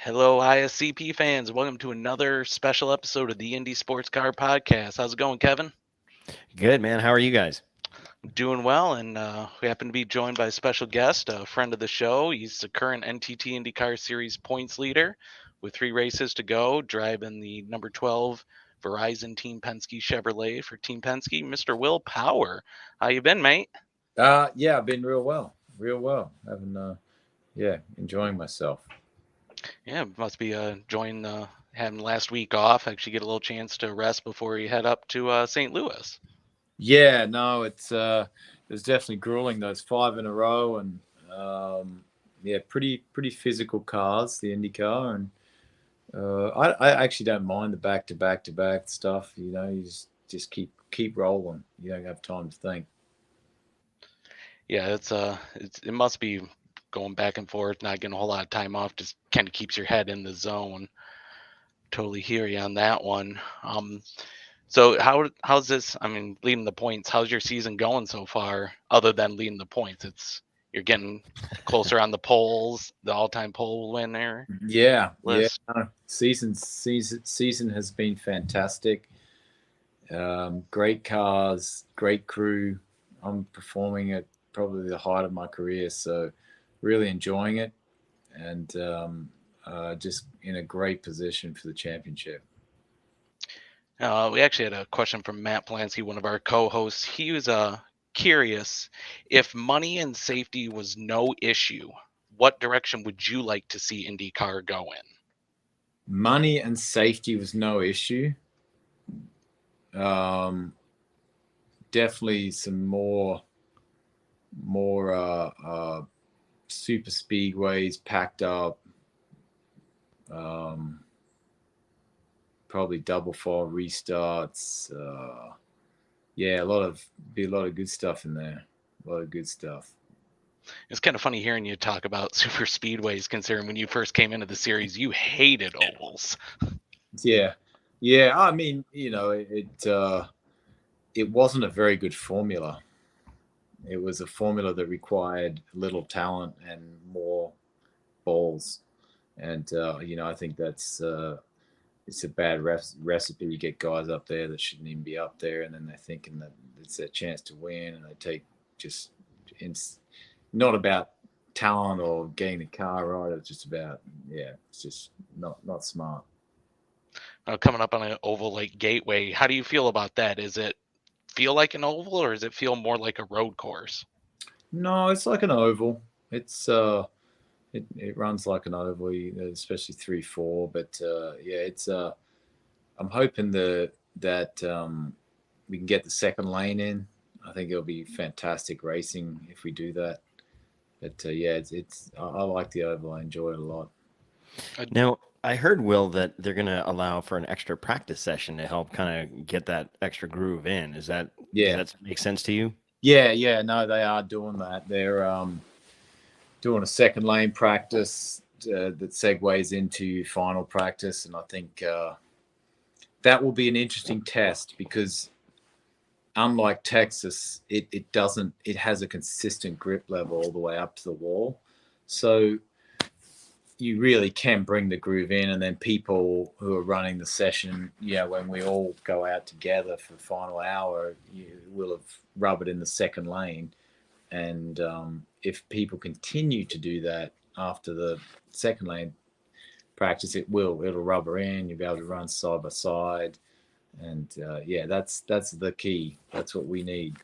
Hello, ISCP fans. Welcome to another special episode of the Indy Sports Car Podcast. How's it going, Kevin? Good, man. How are you guys? Doing well, and we happen to be joined by a special guest, a friend of the show. He's the current NTT IndyCar Series points leader with 3 races to go, driving the number 12 Verizon Team Penske Chevrolet for Team Penske, Mr. Will Power. How you been, mate? Yeah, I've been real well. Having enjoying myself. Yeah, must be enjoying having last week off. Actually, get a little chance to rest before you head up to St. Louis. Yeah, no, it was definitely grueling, those 5 in a row, and pretty physical cars, the IndyCar, and I actually don't mind the back stuff. You just keep rolling. You don't have time to think. Yeah, it must be going back and forth, not getting a whole lot of time off, just kind of keeps your head in the zone. Totally hear you on that one. So how's this? I mean, leading the points. How's your season going so far? Other than leading the points, you're getting closer on the polls, the all-time poll winner list. Season has been fantastic. Great cars, great crew. I'm performing at probably the height of my career, so really enjoying it, and just in a great position for the championship. We actually had a question from Matt Polanski, one of our co-hosts. He was curious if money and safety was no issue, what direction would you like to see IndyCar go in? Money and safety was no issue. Definitely some more super speedways packed up. Probably double fall restarts. A lot of good stuff in there. A lot of good stuff. It's kind of funny hearing you talk about super speedways, considering when you first came into the series, you hated ovals. Yeah. I mean, it wasn't a very good formula. It was a formula that required little talent and more balls. And I think that's it's a bad recipe. You get guys up there that shouldn't even be up there, and then they're thinking that it's their chance to win, and they take just not about talent or getting the car right. It's just about it's just not smart. Coming up on an oval like Gateway, how do you feel about that? Is it feel like an oval, or does it feel more like a road course? No, it's like an oval. It's it runs like an oval, especially 3-4. But it's I'm hoping that we can get the second lane in. I think it'll be fantastic racing if we do that. But I like the oval. I enjoy it a lot. Now, I heard, Will, that they're going to allow for an extra practice session to help kind of get that extra groove in. Does that make sense to you? Yeah. No, they are doing that. They're doing a second lane practice that segues into final practice, and I think that will be an interesting test because unlike Texas, it has a consistent grip level all the way up to the wall, so you really can bring the groove in, and then people who are running the session, when we all go out together for the final hour, you will have rubbered in the second lane. And if people continue to do that after the second lane practice, it'll rubber in. You'll be able to run side by side, and that's the key. That's what we need.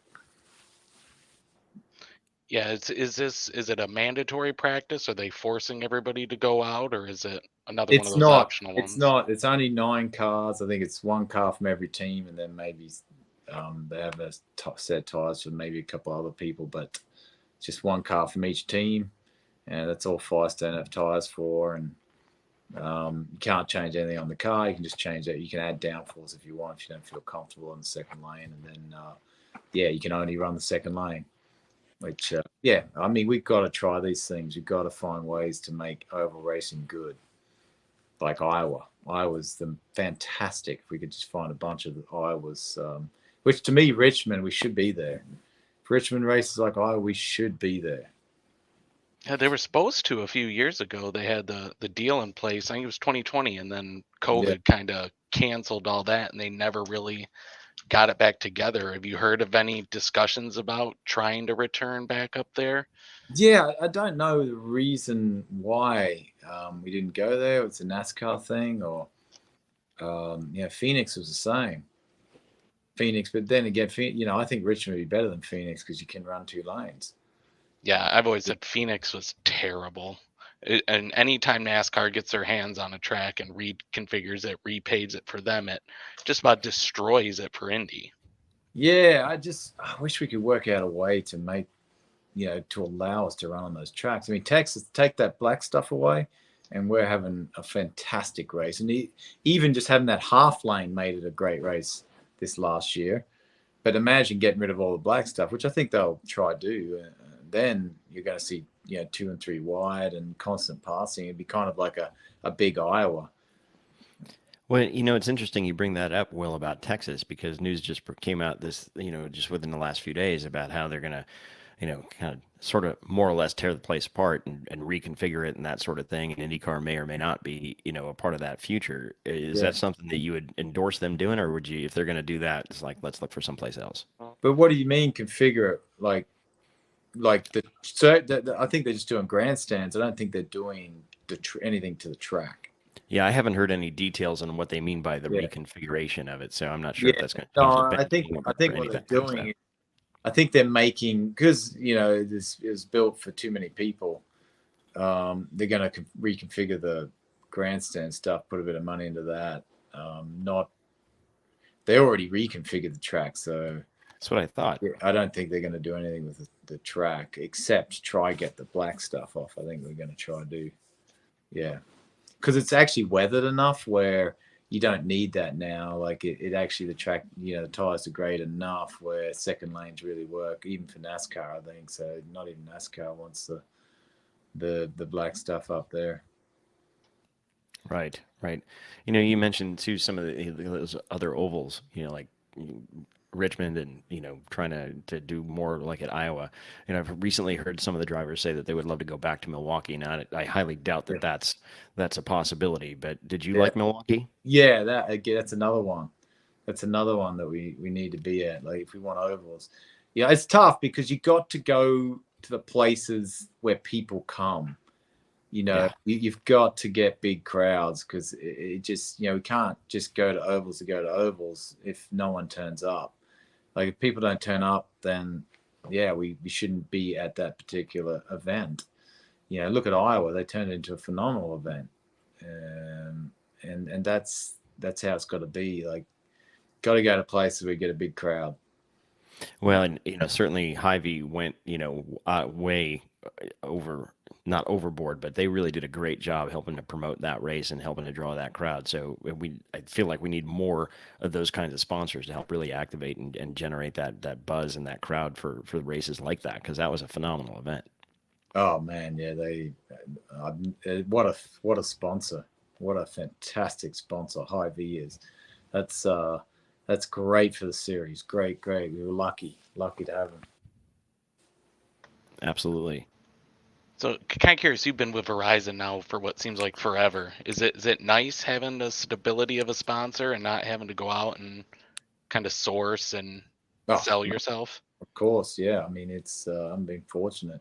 Yeah, is it a mandatory practice? Are they forcing everybody to go out, or is it one of those optional ones? It's not. It's only 9 cars. I think it's 1 car from every team, and then maybe they have a set tires for maybe a couple other people, but it's just 1 car from each team, and that's all Firestone have tires for. And you can't change anything on the car. You can just change that. You can add downforce if you want, if you don't feel comfortable in the second lane, and then you can only run the second lane. Which I mean, we've got to try these things. We've got to find ways to make oval racing good. Like Iowa's fantastic. If we could just find a bunch of the Iowas, which to me, Richmond, we should be there. If Richmond races like Iowa, we should be there. Yeah, they were supposed to a few years ago. They had the deal in place. I think it was 2020, and then Yeah. COVID kind of canceled all that, and they never really got it back together. Have you heard of any discussions about trying to return back up there? Yeah, I don't know the reason why we didn't go there. It's a NASCAR thing, or Phoenix was the same. Phoenix, but then again, I think Richmond would be better than Phoenix because you can run 2 lanes. Yeah, I've always said Phoenix was terrible. And anytime NASCAR gets their hands on a track and reconfigures it, repaves it for them, it just about destroys it for Indy. Yeah, I wish we could work out a way to make, to allow us to run on those tracks. I mean, Texas, take that black stuff away, and we're having a fantastic race. And even just having that half lane made it a great race this last year. But imagine getting rid of all the black stuff, which I think they'll try to do. Then you're going to see, 2 and 3 wide and constant passing. It'd be kind of like a big Iowa. Well, it's interesting you bring that up, Will, about Texas, because news just came out just within the last few days about how they're going to, kind of sort of more or less tear the place apart and reconfigure it and that sort of thing. And IndyCar may or may not be, a part of that future. Is that something that you would endorse them doing, or would you, if they're going to do that, it's like, let's look for someplace else? But what do you mean configure it? I think they're just doing grandstands. I don't think they're doing anything to the track. Yeah, I haven't heard any details on what they mean by the reconfiguration of it, so I'm not sure if that's going to change I think what they're doing, I think they're making, because this is built for too many people. They're going to reconfigure the grandstand stuff, put a bit of money into that. They already reconfigured the track, so that's what I thought. I don't think they're going to do anything with the track except try get the black stuff off. I think we're going to try to do, because it's actually weathered enough where you don't need that now. Like it actually, the track, the tires are great enough where second lanes really work, even for NASCAR, I think. So not even NASCAR wants the black stuff up there. Right. You mentioned too some of those other ovals, like Richmond and trying to do more like at Iowa. I've recently heard some of the drivers say that they would love to go back to Milwaukee. Now I highly doubt that that's a possibility. But did you like Milwaukee? Yeah, that's another one. That's another one that we need to be at. Like if we want ovals, it's tough because you got to go to the places where people come. You've got to get big crowds because it just we can't just go to ovals to go to ovals if no one turns up. Like if people don't turn up, then we shouldn't be at that particular event. Look at Iowa; they turned it into a phenomenal event, and that's how it's got to be. Like, got to go to places where you get a big crowd. Well, and certainly Hy-Vee went way over, not overboard, but they really did a great job helping to promote that race and helping to draw that crowd. So I feel like we need more of those kinds of sponsors to help really activate and generate that buzz and that crowd for races like that, because that was a phenomenal event. Oh man, yeah, what a sponsor, what a fantastic sponsor Hy-Vee is. That's great for the series. Great. We were lucky to have them. Absolutely. So kind of curious, you've been with Verizon now for what seems like forever. Is it nice having the stability of a sponsor and not having to go out and kind of source and sell yourself? Of course, yeah. I mean, I'm being fortunate,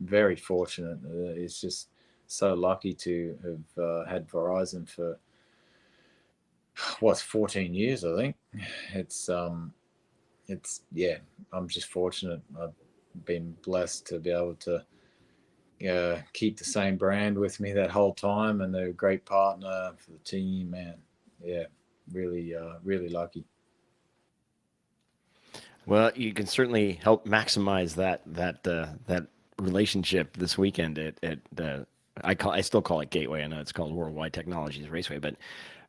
very fortunate. It's just so lucky to have had Verizon for 14 years, I think. I'm just fortunate. I've been blessed to be able to keep the same brand with me that whole time, and they're a great partner for the team, man. Yeah, really lucky. Well, you can certainly help maximize that relationship this weekend at I still call it Gateway. I know it's called Worldwide Technologies Raceway, but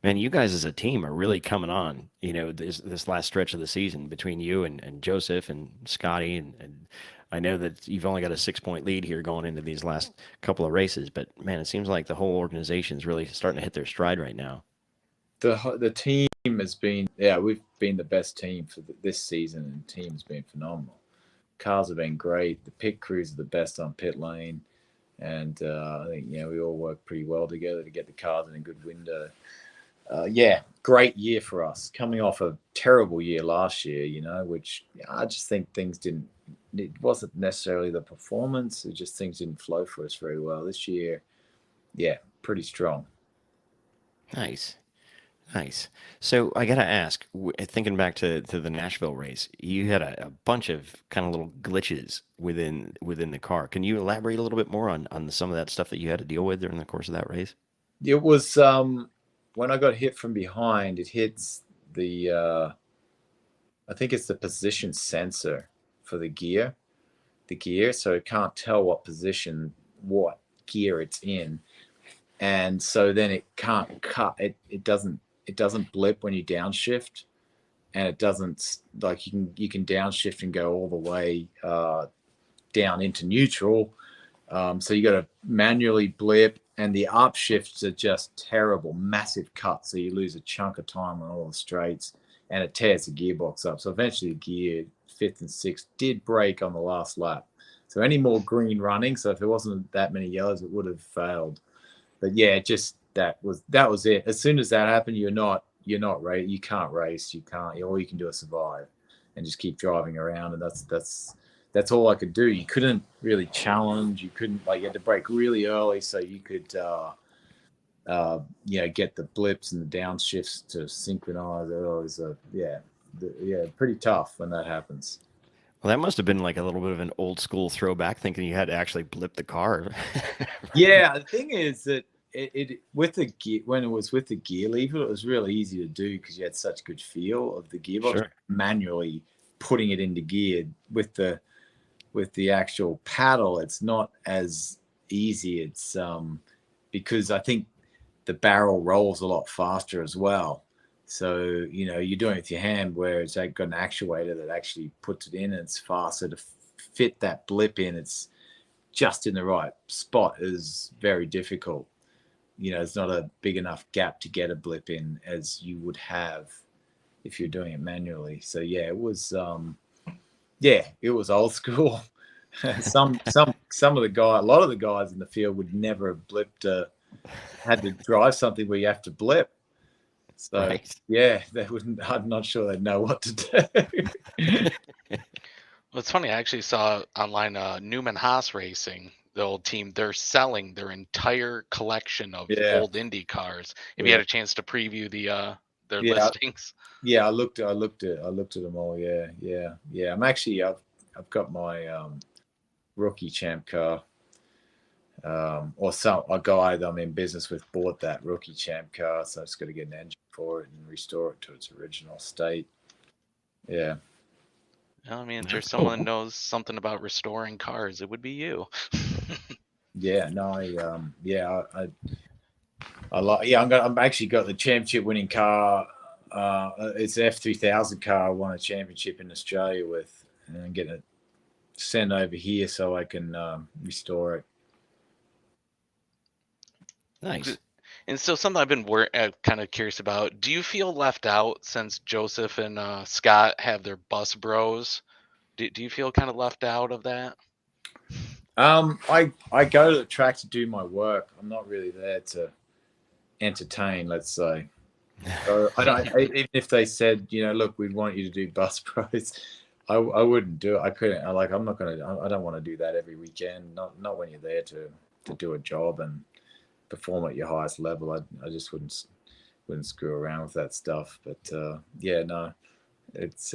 man, you guys as a team are really coming on. This last stretch of the season between you and Joseph and Scotty, and I know that you've only got a 6-point lead here going into these last couple of races, but man, it seems like the whole organization is really starting to hit their stride right now. The team has been, we've been the best team for this season, and the team's been phenomenal. Cars have been great. The pit crews are the best on pit lane. and I think we all worked pretty well together to get the cars in a good window. Yeah, great year for us. Coming off a terrible year last year, which I just think things didn't. It wasn't necessarily the performance; it just things didn't flow for us very well this year. Yeah, pretty strong. Nice. Nice. So I gotta ask, thinking back to the Nashville race, you had a bunch of kind of little glitches within the car. Can you elaborate a little bit more on some of that stuff that you had to deal with during the course of that race? It was when I got hit from behind. It hits the I think it's the position sensor for the gear, so it can't tell what gear it's in, and so then it can't cut it. It doesn't blip when you downshift, and it doesn't, like, you can downshift and go all the way down into neutral. So you got to manually blip, and the upshifts are just terrible, massive cuts. So you lose a chunk of time on all the straights, and it tears the gearbox up. So eventually, the gear fifth and sixth did break on the last lap. So any more green running. So if there wasn't that many yellows, it would have failed. But yeah, just that was it. As soon as that happened, you're not right. You can't race. You can't. All you can do is survive, and just keep driving around. And that's all I could do. You couldn't really challenge. You couldn't, like, you had to brake really early so you could get the blips and the downshifts to synchronize. It was pretty tough when that happens. Well, that must have been like a little bit of an old school throwback, thinking you had to actually blip the car. Yeah, the thing is that it with the gear, when it was with the gear lever, it was really easy to do because you had such good feel of the gearbox. Sure. Manually putting it into gear with the actual paddle, it's not as easy. It's because I think the barrel rolls a lot faster as well. So you're doing it with your hand, where it's got an actuator that actually puts it in, and it's faster to fit that blip in. It's just in the right spot is very difficult. It's not a big enough gap to get a blip in as you would have if you're doing it manually. So yeah, it was old school. some of the guys, a lot of the guys in the field would never have blipped. Had to drive something where you have to blip. So Right. yeah, they wouldn't. I'm not sure they'd know what to do. Well, it's funny. I actually saw online Newman Haas Racing, the old team. They're selling their entire collection of Yeah, old Indy cars. If you yeah, had a chance to preview their yeah, listings. yeah. I looked at them all. Yeah, yeah, yeah. I've got my rookie champ car. Or a guy that I'm in business with bought that rookie champ car, so I just got to get an engine for it and restore it to its original state. Yeah. I mean, if That's there's someone that cool. knows something about restoring cars, it would be you. Yeah, no, I like. Yeah, I'm actually got the championship winning car. It's an F3000 car. I won a championship in Australia with, and I'm getting it sent over here so I can restore it. Nice. And so something I've been kind of curious about. Do you feel left out since Joseph and Scott have their bus bros? Do you feel kind of left out of that? I go to the track to do my work. I'm not really there to entertain, let's say. So even if they said, look, we'd want you to do bus pros, I wouldn't do it. I couldn't. I'm not gonna. I don't want to do that every weekend. Not when you're there to do a job and perform at your highest level. I just wouldn't screw around with that stuff. But yeah, no, it's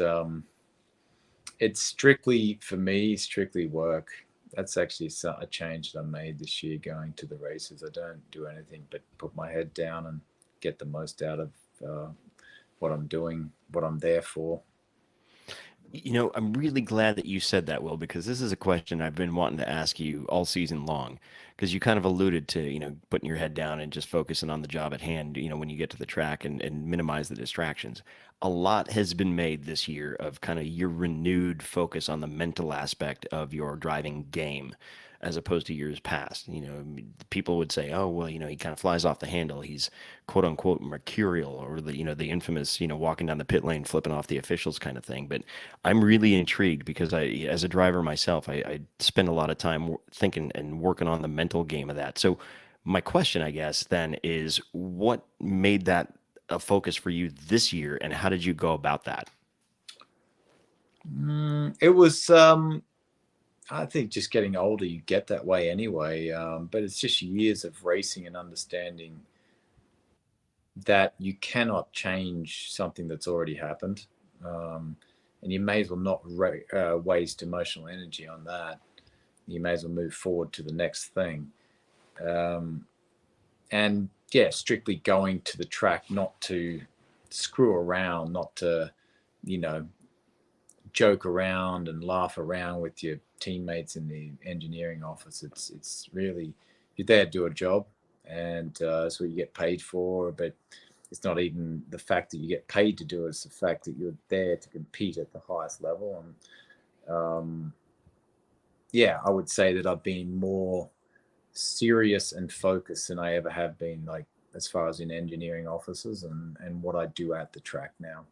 strictly for me, strictly work. That's actually a change that I made this year going to the races. I don't do anything but put my head down and get the most out of what I'm doing, what I'm there for. I'm really glad that you said that, Will, because this is a question I've been wanting to ask you all season long. Because you kind of alluded to, putting your head down and just focusing on the job at hand, when you get to the track and minimize the distractions. A lot has been made this year of kind of your renewed focus on the mental aspect of your driving game. as opposed to years past. People would say, oh, well, he kind of flies off the handle. He's quote unquote mercurial, or the infamous, walking down the pit lane, flipping off the officials kind of thing. But I'm really intrigued because as a driver myself, I spend a lot of time thinking and working on the mental game of that. So my question, I guess, then is what made that a focus for you this year, and how did you go about that? It was, I think, just getting older, you get that way anyway. But it's just years of racing and understanding that you cannot change something that's already happened. And you may as well not waste emotional energy on that. You may as well move forward to the next thing. And yeah, strictly going to the track, not to screw around, not to, joke around and laugh around with your teammates in the engineering office. It's really, you're there to do a job, and that's what you get paid for. But it's not even the fact that you get paid to do it; it's the fact that you're there to compete at the highest level. And yeah, I would say that I've been more serious and focused than I ever have been, like as far as in engineering offices and what I do at the track now.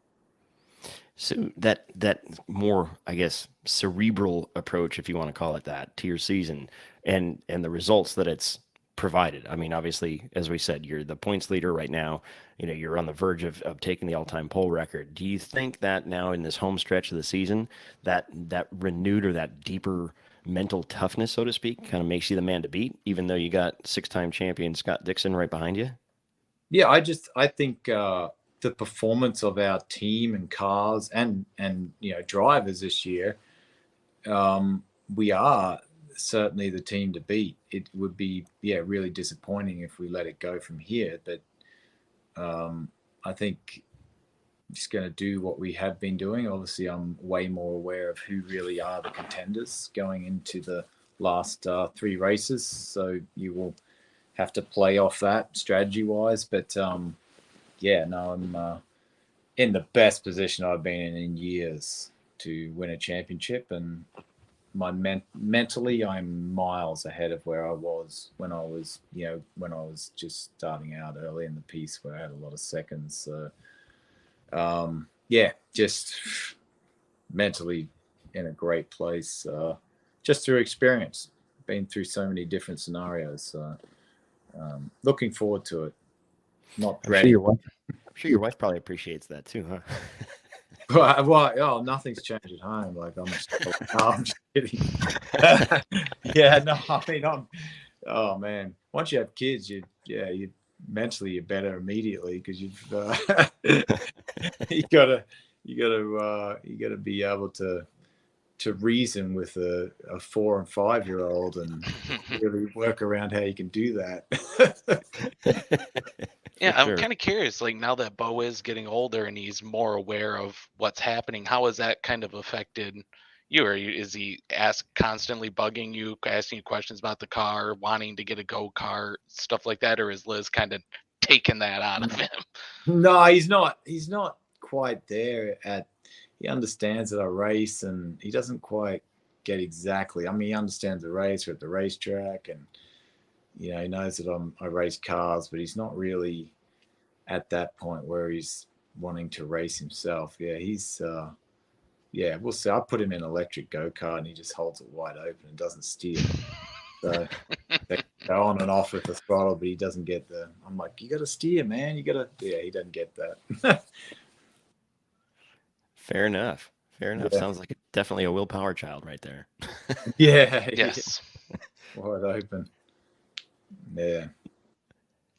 So that more, I guess, cerebral approach, if you want to call it that, to your season and the results that it's provided. I mean, obviously, as we said, you're the points leader right now. You're on the verge of taking the all-time pole record. Do you think that now in this home stretch of the season, that renewed or that deeper mental toughness, so to speak, kind of makes you the man to beat, even though you got six-time champion Scott Dixon right behind you? Yeah, I think the performance of our team and cars and drivers this year, we are certainly the team to beat. It would be really disappointing if we let it go from here. But I think just going to do what we have been doing. Obviously, I'm way more aware of who really are the contenders going into the last 3 races. So you will have to play off that strategy wise. But I'm in the best position I've been in years to win a championship, and mentally I'm miles ahead of where I was when I was just starting out early in the piece, where I had a lot of seconds. So just mentally in a great place, just through experience, been through so many different scenarios. Looking forward to it. Not ready. I'm sure your wife probably appreciates that too, huh? Well, nothing's changed at home. Like I'm just kidding. Oh man, once you have kids, you mentally you're better immediately, because you gotta be able to reason with a 4 and 5 year old and really work around how you can do that. Yeah, I'm kind of curious, like now that Bo is getting older and he's more aware of what's happening, how has that kind of affected you? Is he constantly bugging you, asking you questions about the car, wanting to get a go-kart, stuff like that? Or is Liz kind of taking that out of him? No, he's not quite there he understands that I race, and he doesn't quite get exactly. I mean, he understands the race. We're at the racetrack, and he knows that I race cars, but he's not really at that point where he's wanting to race himself. Yeah, he's we'll see. I put him in an electric go-kart, and he just holds it wide open and doesn't steer. So they go on and off with the throttle, but he doesn't get I'm like, you got to steer, man. You got to. Yeah, he doesn't get that. Fair enough. Yeah. Sounds like definitely a Will Power child right there. Yeah. Yes. Wide open. Yeah.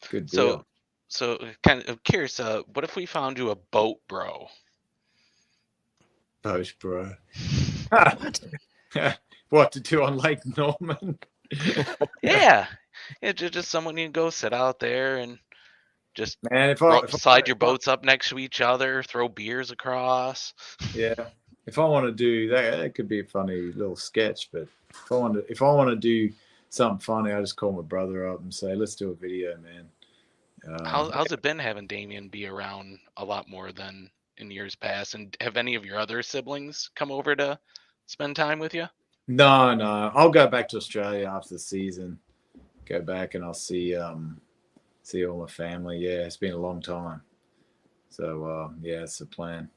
Good deal. So kind of curious, what if we found you a boat bro? Boat bro. What to do on Lake Norman? Yeah, just someone you can go sit out there and just slide your boats up next to each other, throw beers across. Yeah, if I want to do that, it could be a funny little sketch. But if I want to do something funny, I just call my brother up and say, "Let's do a video, man." How's it been having Damien be around a lot more than in years past? And have any of your other siblings come over to spend time with you? No, no. I'll go back to Australia after the season. Go back and I'll see all my family. Yeah, it's been a long time. So yeah, it's the plan.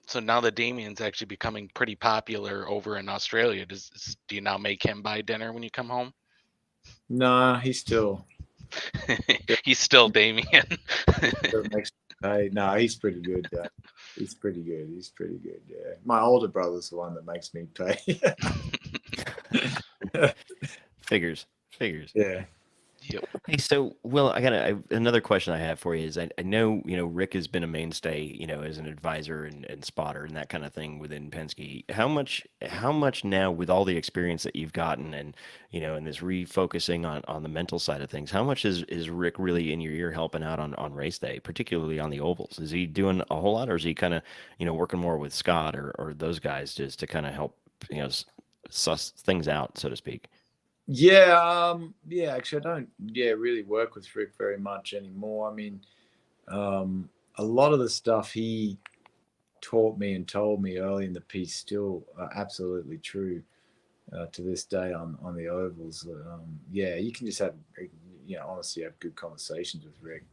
So now that Damien's actually becoming pretty popular over in Australia, do you now make him buy dinner when you come home? No, he's still He's still Damien. makes pay. No, he's pretty good. He's pretty good. He's pretty good. Yeah, my older brother's the one that makes me pay. Figures. Yeah. Yep. Hey, so Will, another question I have for you is I know, Rick has been a mainstay, as an advisor and spotter and that kind of thing within Penske. How much now with all the experience that you've gotten and, and this refocusing on the mental side of things, how much is Rick really in your ear helping out on race day, particularly on the ovals? Is he doing a whole lot or is he kind of, working more with Scott or those guys just to kind of help, suss things out, so to speak? Yeah, actually, I don't, really work with Rick very much anymore. I mean, a lot of the stuff he taught me and told me early in the piece still are absolutely true to this day on the ovals. Yeah, you can just have, honestly have good conversations with Rick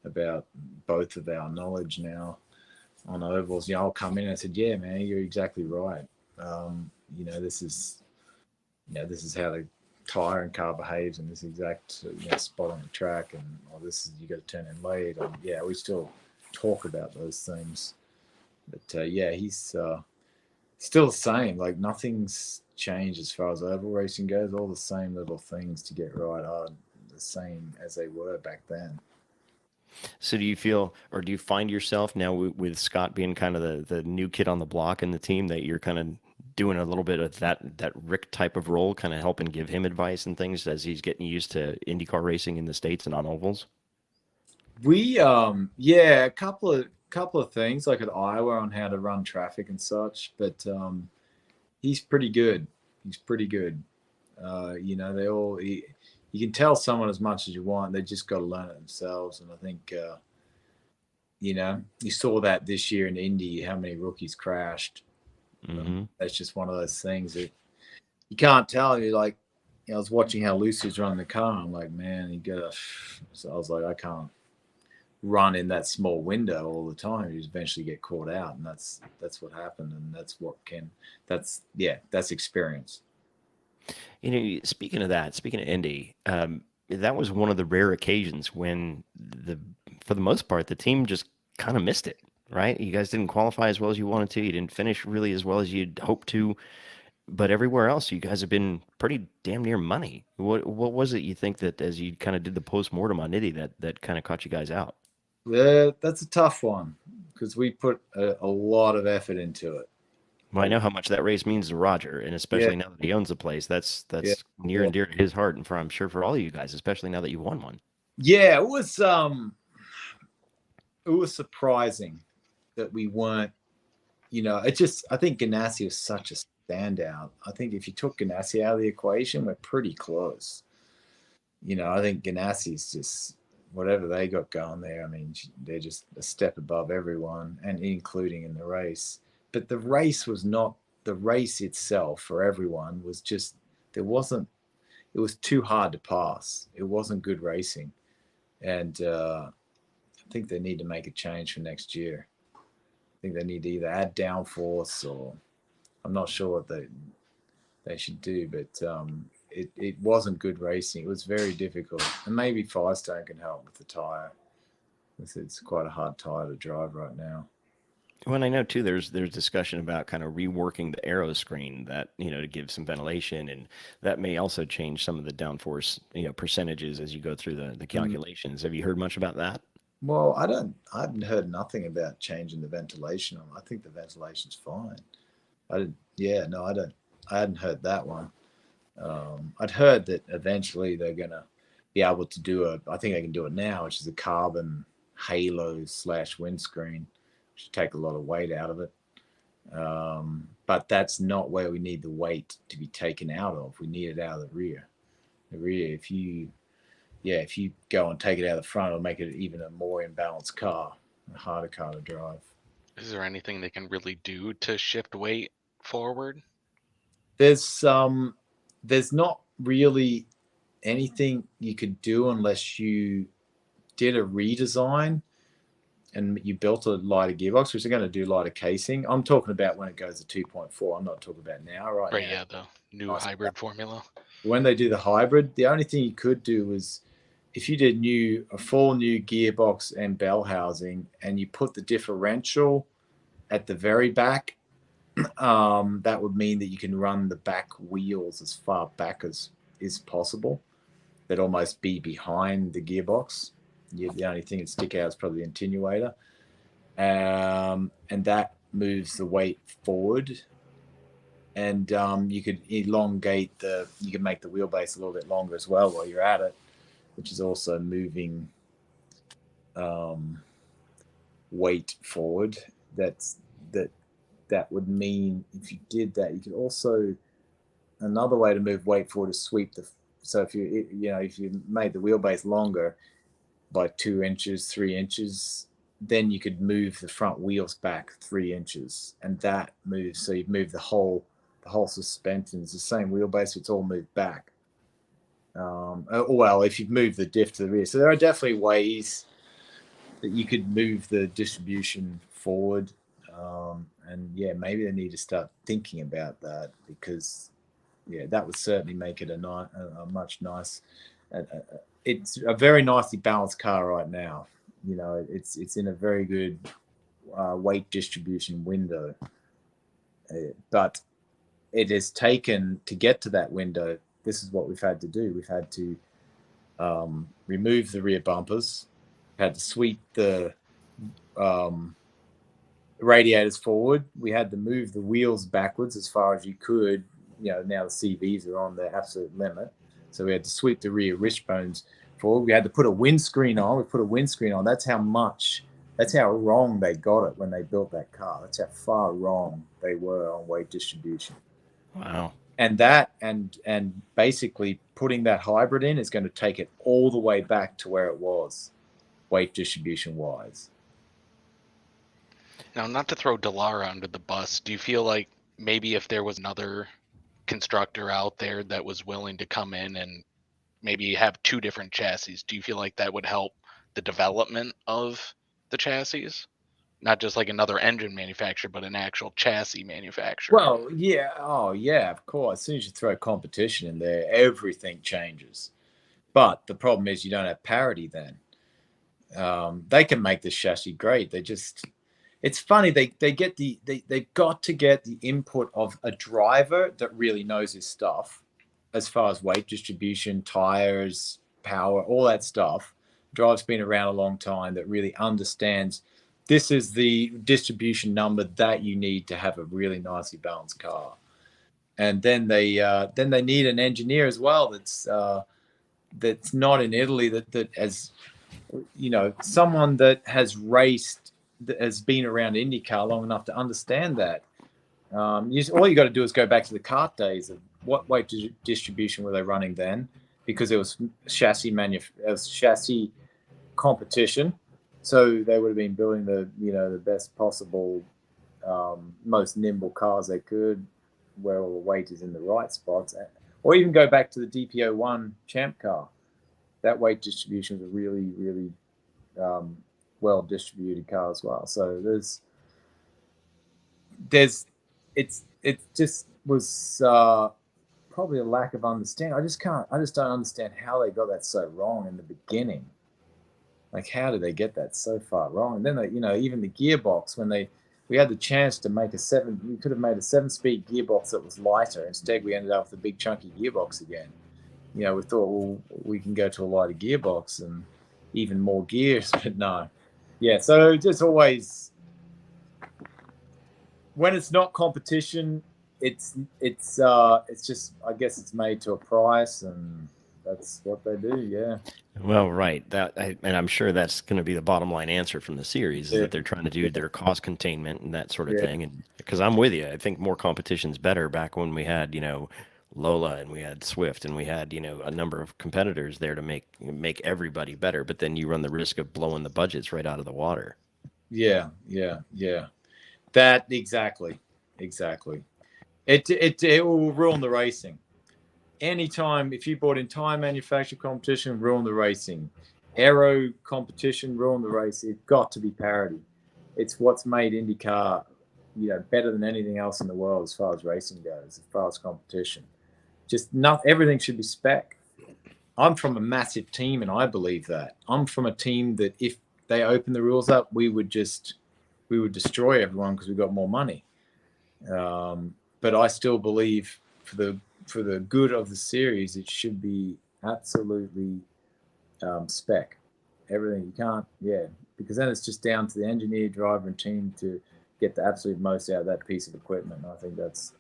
about both of our knowledge now on ovals. I'll come in and I said, yeah, man, you're exactly right. This is, this is how the tire and car behaves in this exact spot on the track, and this is you got to turn in late. And yeah, we still talk about those things, but yeah, he's still the same. Like nothing's changed as far as oval racing goes. All the same little things to get right are the same as they were back then. So do you feel, or do you find yourself now with Scott being kind of the new kid on the block in the team that you're kind of doing a little bit of that Rick type of role, kind of helping give him advice and things as he's getting used to IndyCar racing in the States and on ovals? We yeah, a couple of things like at Iowa on how to run traffic and such, but he's pretty good. He's pretty good. They all you can tell someone as much as you want. They just got to learn it themselves. And I think you saw that this year in Indy, how many rookies crashed. Mm-hmm. That's just one of those things that you can't tell. You're like, I was watching how Lucy was running the car. I'm like, man, you gotta. So I was like, I can't run in that small window all the time. You eventually get caught out, and that's what happened, and that's experience. Speaking of Indy, that was one of the rare occasions when for the most part, the team just kind of missed it, right? You guys didn't qualify as well as you wanted to. You didn't finish really as well as you'd hoped to. But everywhere else, you guys have been pretty damn near money. What was it you think that as you kind of did the post mortem on Indy that kind of caught you guys out? That's a tough one because we put a lot of effort into it. Well, I know how much that race means to Roger, and Yeah, especially now that he owns the place, that's yeah, near yeah. and dear to his heart, and I'm sure for all of you guys, especially now that you won one. Yeah, it was surprising that we weren't. I think Ganassi was such a standout. I think if you took Ganassi out of the equation, we're pretty close. I think Ganassi's just whatever they got going there. I mean, they're just a step above everyone, and including in the race. But the race was not the race itself for everyone was just there wasn't. It was too hard to pass. It wasn't good racing, and I think they need to make a change for next year. I think they need to either add downforce or I'm not sure what they should do, but it wasn't good racing. It was very difficult, and maybe Firestone can help with the tire. It's quite a hard tire to drive right now. Well, and I know too. There's discussion about kind of reworking the aero screen that to give some ventilation, and that may also change some of the downforce percentages as you go through the calculations. Have you heard much about that? Well, I hadn't heard nothing about changing the ventilation. I think the ventilation's fine. I didn't. Yeah, no, I don't. I hadn't heard that one. I'd heard that eventually they're gonna be able to do I think they can do it now, which is a carbon halo / windscreen, which would take a lot of weight out of it. But that's not where we need the weight to be taken out of. We need it out of the rear. The rear, if you go and take it out of the front, it'll make it even a more imbalanced car, a harder car to drive. Is there anything they can really do to shift weight forward? there's not really anything you could do unless you did a redesign and you built a lighter gearbox, which they're going to do lighter casing. I'm talking about when it goes to 2.4. I'm not talking about now, right? Right, now. yeah, the new hybrid formula. When they do the hybrid, the only thing you could do is if you did a full new gearbox and bell housing, and you put the differential at the very back, that would mean that you can run the back wheels as far back as is possible. They'd almost be behind the gearbox. The only thing that stick out is probably the attenuator. And that moves the weight forward. And you could elongate you can make the wheelbase a little bit longer as well while you're at it, which is also moving weight forward. That would mean if you did that, you could also, another way to move weight forward is sweep so if you made the wheelbase longer by 2 inches, 3 inches, then you could move the front wheels back 3 inches, and that moves. So you move the whole suspension. It's the same wheelbase, it's all moved back. Well, if you've moved the diff to the rear. So there are definitely ways that you could move the distribution forward. And yeah, maybe they need to start thinking about that, because that would certainly make it a much nice. It's a very nicely balanced car right now. It's in a very good weight distribution window, but it has taken to get to that window. This is what we've had to do. We've had to remove the rear bumpers, had to sweep the radiators forward. We had to move the wheels backwards as far as you could. Now the CVs are on their absolute limit, so we had to sweep the rear wishbones forward. We had to put a windscreen on. We put a windscreen on. That's how wrong they got it when they built that car. That's how far wrong they were on weight distribution. Wow. And basically putting that hybrid in is going to take it all the way back to where it was, weight distribution wise. Now, not to throw Dallara under the bus, do you feel like maybe if there was another constructor out there that was willing to come in and maybe have 2 different chassis, do you feel like that would help the development of the chassis? Not just like another engine manufacturer, but an actual chassis manufacturer. Well, yeah. Oh, yeah, of course. As soon as you throw competition in there, everything changes. But the problem is you don't have parity then. They can make this chassis great. It's funny. They've got to get the input of a driver that really knows his stuff as far as weight distribution, tires, power, all that stuff. Drive's been around a long time, that really understands this is the distribution number that you need to have a really nicely balanced car. And then they need an engineer as well that's not in Italy, that as someone that has raced, that has been around IndyCar long enough to understand that. All you got to do is go back to the kart days of what weight distribution were they running then, because it was chassis competition. So they would have been building the best possible, most nimble cars they could, where all the weight is in the right spots. Or even go back to the DP01 Champ car. That weight distribution was a really, really well distributed car as well. So it just was probably a lack of understanding. I just don't understand how they got that so wrong in the beginning. Like, how did they get that so far wrong? And then even the gearbox, when we had the chance to make we could have made a 7-speed gearbox that was lighter. Instead, we ended up with a big chunky gearbox again. We thought, well, we can go to a lighter gearbox and even more gears, but no. Yeah, so just always, when it's not competition, it's just, I guess it's made to a price, and that's what they do. Yeah. Well, right. And I'm sure that's going to be the bottom line answer from the series, is that they're trying to do their cost containment and that sort of thing. And because I'm with you, I think more competition's better. Back when we had, Lola, and we had Swift, and we had, a number of competitors there to make everybody better. But then you run the risk of blowing the budgets right out of the water. Yeah. That exactly. It will ruin the racing. Anytime, if you brought in tire manufacturer competition, ruin the racing. Aero competition, ruin the race. It's got to be parity. It's what's made IndyCar, better than anything else in the world as far as racing goes, as far as competition. Just not everything should be spec. I'm from a massive team, and I believe that. I'm from a team that if they open the rules up, we would destroy everyone because we got more money. But I still believe for the good of the series, it should be absolutely spec. Everything you can't, because then it's just down to the engineer, driver, and team to get the absolute most out of that piece of equipment. And I think that's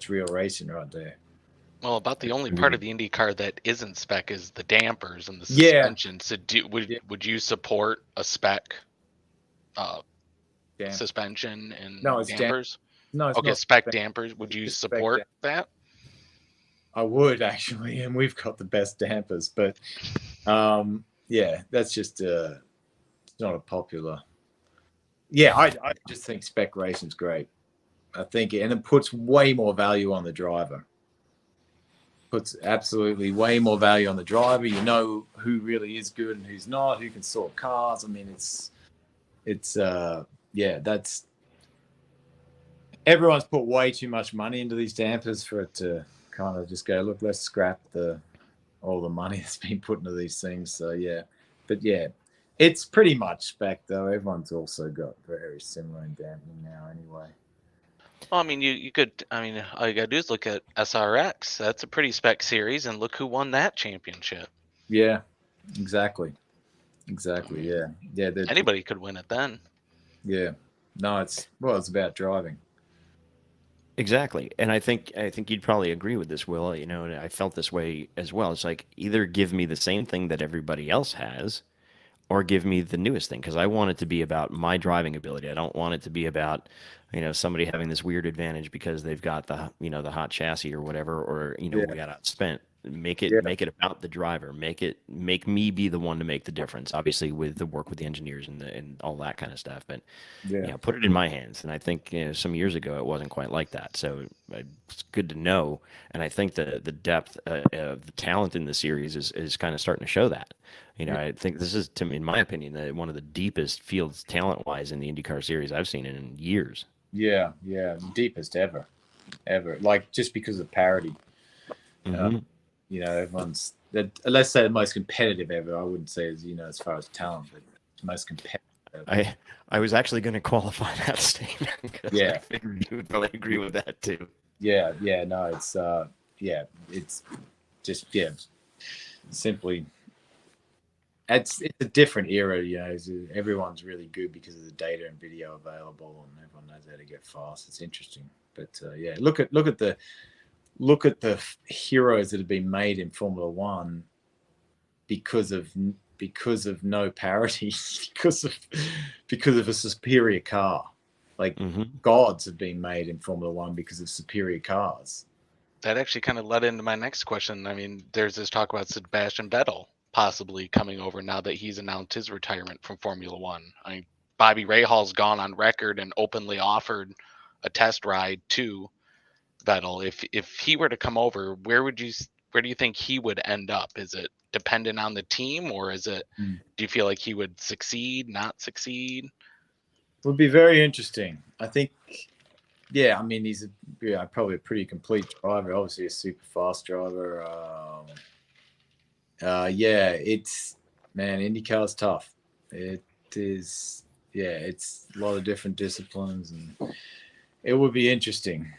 real racing right there. Well, about the only part of the IndyCar that isn't spec is the dampers and the suspension. So would you support a spec suspension and dampers? No, it's okay, not spec dampers. Would you support that? I would actually, and we've got the best dampers, but that's just it's not a popular. Yeah, I just think spec racing's great. I think and it puts way more value on the driver. Puts absolutely way more value on the driver. You know who really is good and who's not, who can sort cars. I mean, it's that's everyone's put way too much money into these dampers for it to kind of just go, look, let's scrap all the money that's been put into these things. So it's pretty much spec though. Everyone's also got very similar in damping now anyway. Well, I mean, you could. I mean, all you gotta do is look at SRX. That's a pretty spec series, and look who won that championship. Yeah, exactly. Yeah. Anybody could win it then. Yeah. No, it's about driving. Exactly, and I think you'd probably agree with this, Will. And I felt this way as well. It's like either give me the same thing that everybody else has, or give me the newest thing, because I want it to be about my driving ability. I don't want it to be about somebody having this weird advantage because they've got the the hot chassis or whatever, or we got outspent. Make it about the driver. Make me be the one to make the difference. Obviously, with the work with the engineers and all that kind of stuff. But put it in my hands. And I think some years ago it wasn't quite like that. So it's good to know. And I think the depth of the talent in the series is kind of starting to show that. I think this is, in my opinion, one of the deepest fields talent-wise in the IndyCar series I've seen in years. Yeah, deepest ever. Like just because of parity. Mm-hmm. Everyone's let's say the most competitive ever. I wouldn't say as far as talent, but most competitive ever. I was actually going to qualify that statement. Yeah, I figured you would probably agree with that too. Yeah, no, it's it's just simply. It's a different era, everyone's really good because of the data and video available, and everyone knows how to get fast. It's interesting, but look at the heroes that have been made in Formula One because of no parity, because of a superior car. Like gods have been made in Formula One because of superior cars. That actually kind of led into my next question. I mean, there's this talk about Sebastian Vettel possibly coming over now that he's announced his retirement from Formula One. I mean, Bobby Rahaal's gone on record and openly offered a test ride to Vettel. If he were to come over, where do you think he would end up? Is it dependent on the team, or is it? Do you feel like he would succeed, not succeed? It would be very interesting. I think. Yeah, I mean he's probably a pretty complete driver. Obviously a super fast driver. IndyCar's tough. It is. Yeah, it's a lot of different disciplines, and it would be interesting.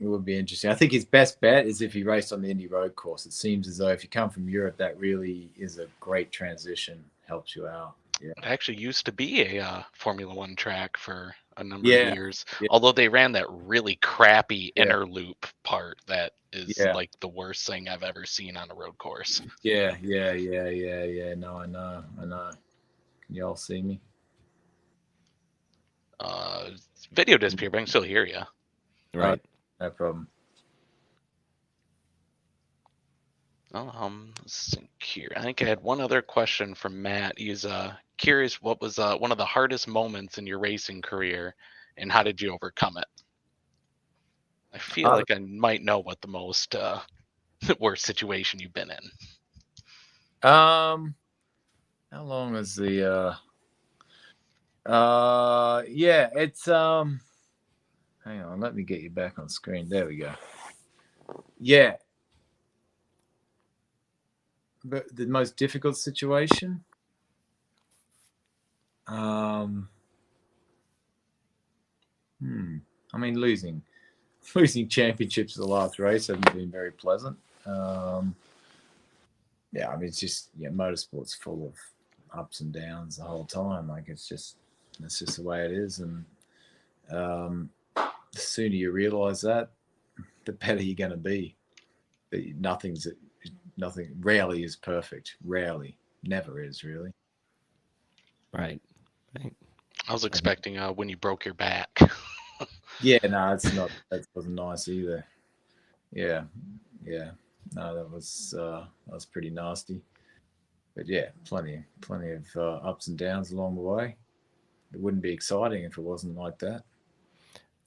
I think his best bet is if he raced on the Indy road course. It seems as though if you come from Europe, that really is a great transition. Helps you out. Yeah. It actually used to be a Formula One track for a number of years. Yeah. Although they ran that really crappy inner loop part that is like the worst thing I've ever seen on a road course. Yeah. No, I know. Can you all see me? Video disappeared, but I can still hear you. Right. No problem. Let's think here. I think I had one other question from Matt. He's curious what was one of the hardest moments in your racing career, and how did you overcome it? I feel like I might know what the most worst situation you've been in. How long is the yeah, it's hang on, let me get you back on screen. There we go. Yeah. But the most difficult situation? I mean, losing championships the last race hasn't been very pleasant. Yeah, I mean, it's just, motorsport's full of ups and downs the whole time. Like, that's just the way it is. And the sooner you realize that, the better you're going to be. Nothing rarely is perfect. Rarely. Never is, really. Right. I was expecting when you broke your back. Yeah, no, that wasn't nice either. Yeah. No, that was pretty nasty. But yeah, plenty of ups and downs along the way. It wouldn't be exciting if it wasn't like that.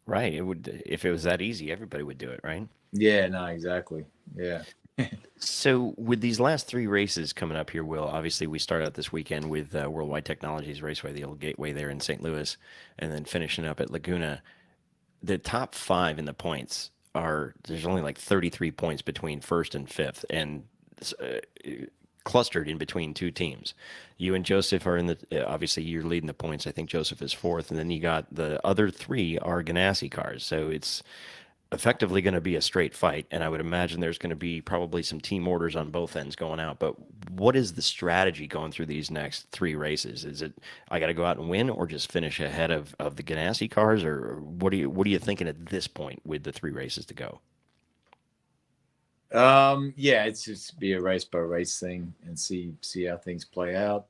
Right. It would, if it was that easy, everybody would do it, right? Yeah, no, exactly. Yeah. So with these last 3 races coming up here, Will, obviously we start out this weekend with Worldwide Technologies Raceway, the old gateway there in St. Louis, and then finishing up at Laguna. The top 5 in the points there's only like 33 points between first and fifth, and clustered in between 2 teams. You and Joseph are in the, obviously you're leading the points. I think Joseph is 4th, and then you got the other 3 are Ganassi cars. So it's effectively going to be a straight fight, and I would imagine there's going to be probably some team orders on both ends going out. But what is the strategy going through these next 3 races? Is it I got to go out and win, or just finish ahead of the Ganassi cars, or what are you thinking at this point with the 3 races to go? Yeah, it's just be a race by race thing and see how things play out.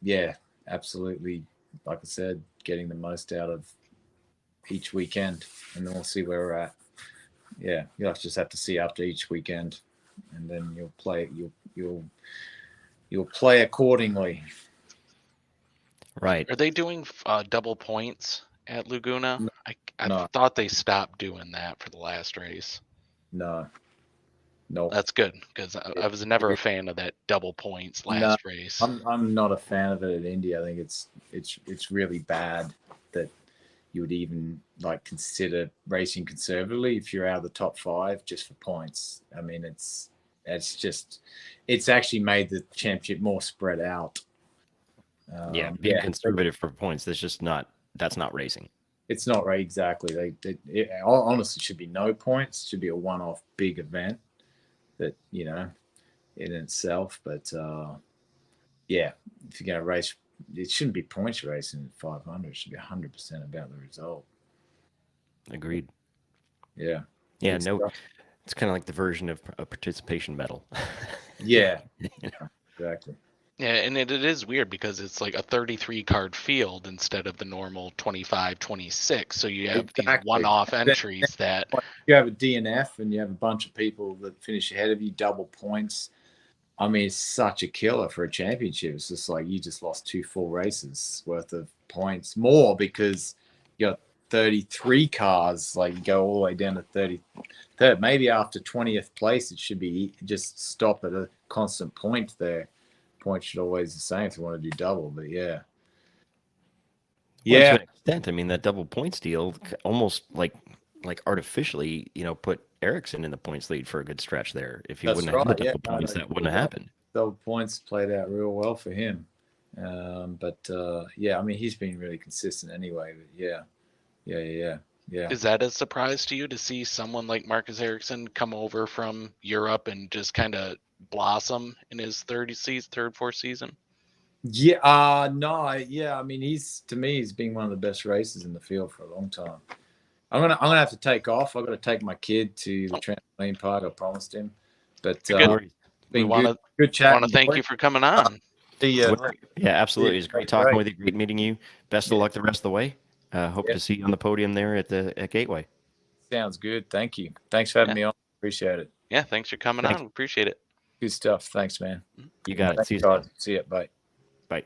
Yeah, absolutely. Like I said, getting the most out of each weekend, and then we'll see where we're at. Yeah, you'll just have to see after each weekend, and then you'll play. You'll play accordingly. Right. Are they doing double points at Laguna? No, I thought they stopped doing that for the last race. No. That's good, because I was never a fan of that double points last race. I'm not a fan of it at Indy. I think it's really bad that you would even like consider racing conservatively if you're out of the top 5 just for points. I mean, it's actually made the championship more spread out. Being conservative for points, that's not racing. It's not right, exactly. It honestly should be no points. It should be a one-off big event that, in itself. But yeah, if you're going to race, it shouldn't be points racing at 500. It should be 100% about the result. Agreed. Yeah. Yeah. No, it's kind of like the version of a participation medal. Yeah. Exactly. Yeah, and it is weird because it's like a 33 card field instead of the normal 25, 26. So you have these one-off entries that you have a DNF and you have a bunch of people that finish ahead of you, double points. I mean, it's such a killer for a championship. It's just like you just lost 2 full races worth of points more because you got 33 cars. Like you go all the way down to 33rd. Maybe after 20th place, it should be just stop at a constant point there. Point should always the same if you want to do double, but yeah. To an extent, I mean, that double points deal almost like artificially, put Ericsson in the points lead for a good stretch there. If he wouldn't have the double points, that wouldn't have happened. Double points played out real well for him. But yeah, I mean, he's been really consistent anyway. But yeah. Is that a surprise to you to see someone like Marcus Ericsson come over from Europe and just kind of blossom in his third, fourth season? Yeah, no, yeah. I mean, he's been one of the best racers in the field for a long time. I'm gonna have to take off. I've got to take my kid to the trampoline park. I promised him. But we want to chat. Want to thank you for coming on. Yeah, absolutely. It's great talking with you. Great meeting you. Best of luck the rest of the way. Hope to see you on the podium there at Gateway. Sounds good. Thank you. Thanks for having me on. Appreciate it. Yeah, thanks for coming on. Appreciate it. Good stuff. Thanks, man. You got it. See you. See you. Bye. Bye.